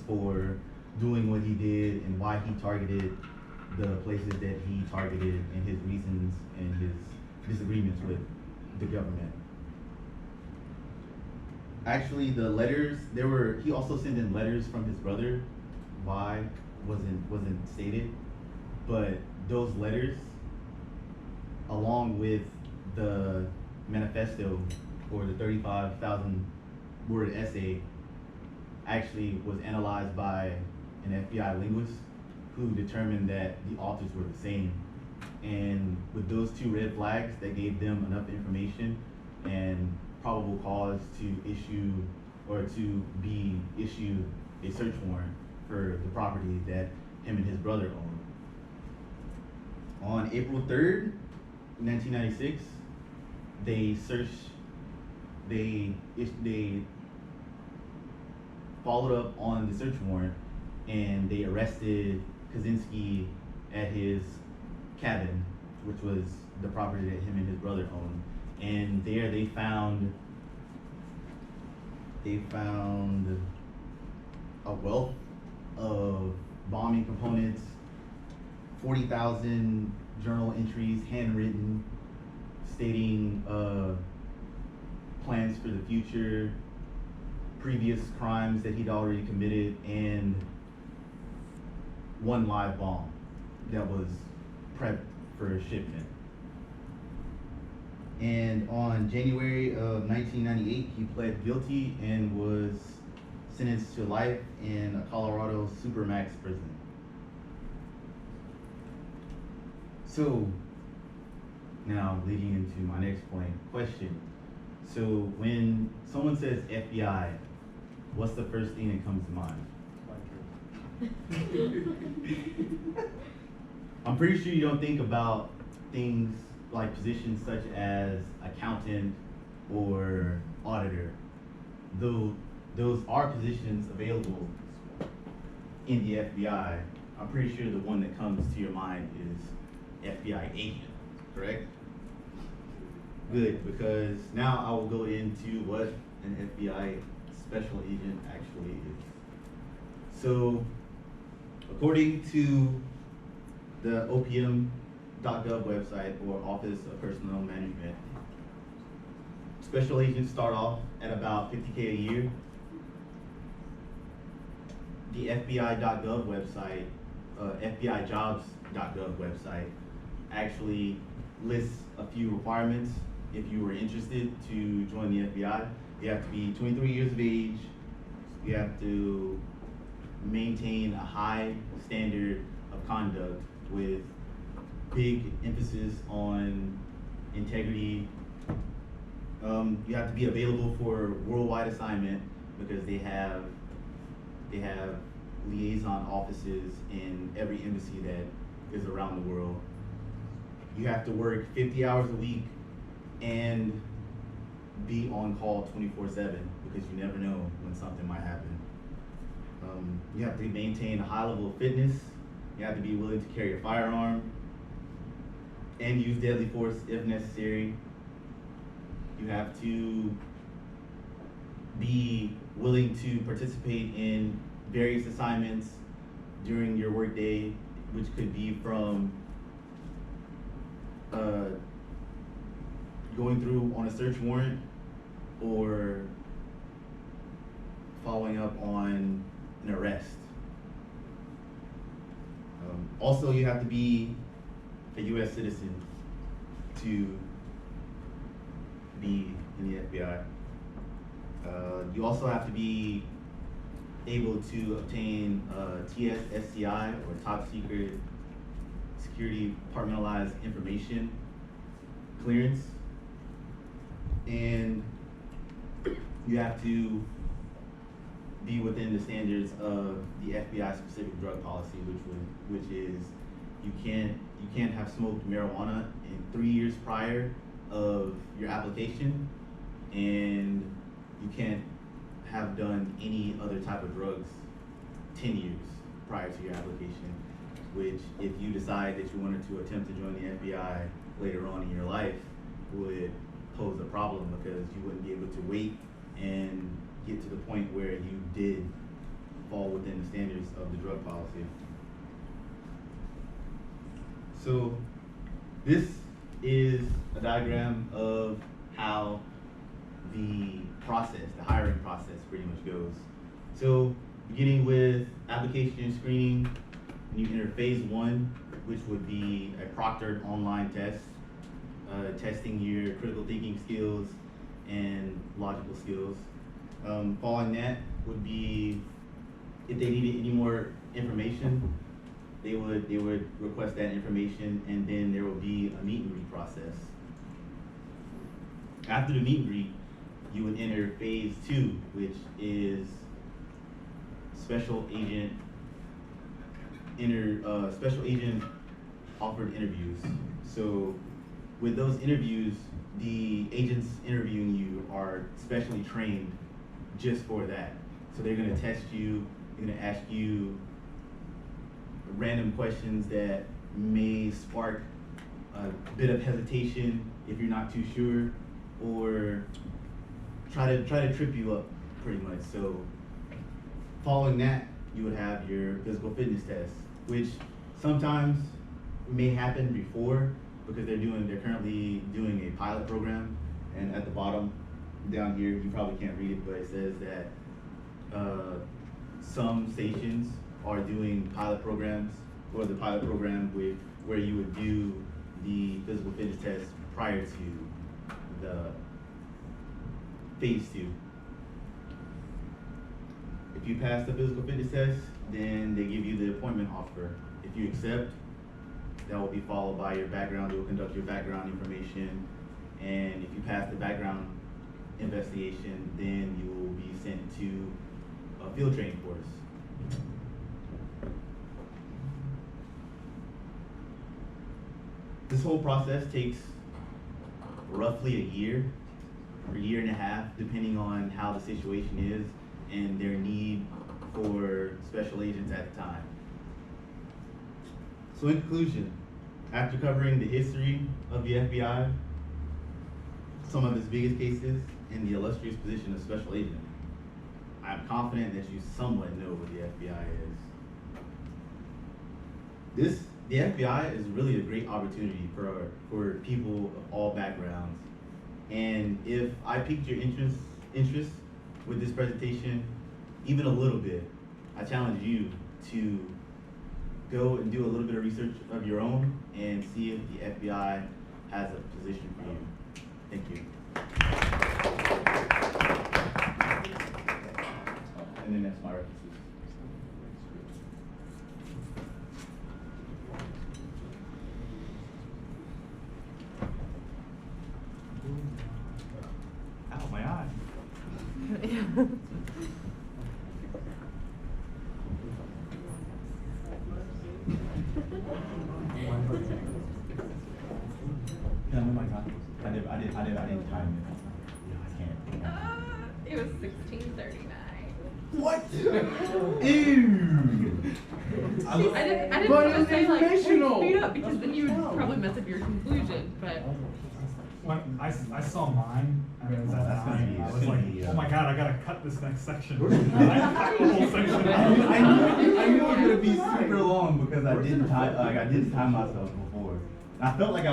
for doing what he did and why he targeted the places that he targeted and his reasons and his disagreements with the government. Actually, the letters, he also sent in letters from his brother. Why wasn't stated, but those letters, along with the manifesto or the 35,000 word essay, actually was analyzed by an FBI linguist who determined that the authors were the same. And with those two red flags, that gave them enough information and probable cause to be issued a search warrant for the property that him and his brother owned. On April 3rd, 1996, they followed up on the search warrant and they arrested Kaczynski at his cabin, which was the property that him and his brother owned. And there they found a wealth of bombing components, 40,000 journal entries, handwritten, stating plans for the future, previous crimes that he'd already committed, and one live bomb that was prepped for shipment. And on January of 1998, he pled guilty and was sentenced to life in a Colorado Supermax prison. So, now leading into my next point, question. So when someone says FBI, what's the first thing that comes to mind? I'm pretty sure you don't think about things like positions such as accountant or auditor, though those are positions available in the FBI. I'm pretty sure the one that comes to your mind is FBI agent, correct? Good, because now I will go into what an FBI special agent actually is. So, according to the OPM.gov website, or Office of Personnel Management, special agents start off at about $50K a year. The FBI.gov website, FBIjobs.gov website, actually lists a few requirements if you were interested to join the FBI. You have to be 23 years of age, you have to maintain a high standard of conduct with big emphasis on integrity. You have to be available for worldwide assignment because they have liaison offices in every embassy that is around the world. You have to work 50 hours a week and be on call 24/7 because you never know when something might happen. You have to maintain a high level of fitness. You have to be willing to carry a firearm and use deadly force if necessary. You have to be willing to participate in various assignments during your workday, which could be from going through on a search warrant or following up on an arrest. Also, you have to be a U.S. citizen to be in the FBI. You also have to be able to obtain TSSCI, or Top Secret Security Compartmentalized Information clearance, and you have to be within the standards of the FBI specific drug policy, which is you can't have smoked marijuana in 3 years prior of your application, and you can't have done any other type of drugs 10 years prior to your application, which if you decide that you wanted to attempt to join the FBI later on in your life would pose a problem because you wouldn't be able to wait and get to the point where you did fall within the standards of the drug policy. So this is a diagram of how the process, the hiring process pretty much goes. So beginning with application and screening, you enter phase 1, which would be a proctored online test, testing your critical thinking skills and logical skills. Following that would be, if they needed any more information, they would request that information, and then there will be a meet and greet process. After the meet and greet, you would enter phase 2, which is special agent offered interviews. So with those interviews, the agents interviewing you are specially trained just for that. So they're gonna test you, they're gonna ask you random questions that may spark a bit of hesitation if you're not too sure, or try to trip you up pretty much. So following that, you would have your physical fitness test, which sometimes may happen before because they're currently doing a pilot program. And at the bottom down here, you probably can't read it, but it says that some stations are doing pilot programs, or the pilot program where you would do the physical fitness test prior to the phase 2. If you pass the physical fitness test, then they give you the appointment offer. If you accept, that will be followed by your background. They will conduct your background information, and if you pass the background investigation, then you will be sent to a field training course. This whole process takes roughly a year or a year and a half, depending on how the situation is and their need for special agents at the time. So in conclusion, after covering the history of the FBI, some of its biggest cases, and the illustrious position of special agent, I am confident that you somewhat know what the FBI is. The FBI is really a great opportunity for people of all backgrounds. And if I piqued your interest with this presentation, even a little bit, I challenge you to go and do a little bit of research of your own and see if the FBI has a position for you. Thank you. And then that's my references. Ow, my eye. Can I move my time? I didn't time it. I can't. It was 16:39. What? Ew. I didn't But want to it's say like informational. speed up because then you would probably mess up your conclusion. But When I saw mine, and it was at That's gonna 9, be- I it's was gonna like, be, oh my god, I gotta cut this next section. I cut the whole section. I knew it was gonna be super long because I didn't time myself before. I felt like I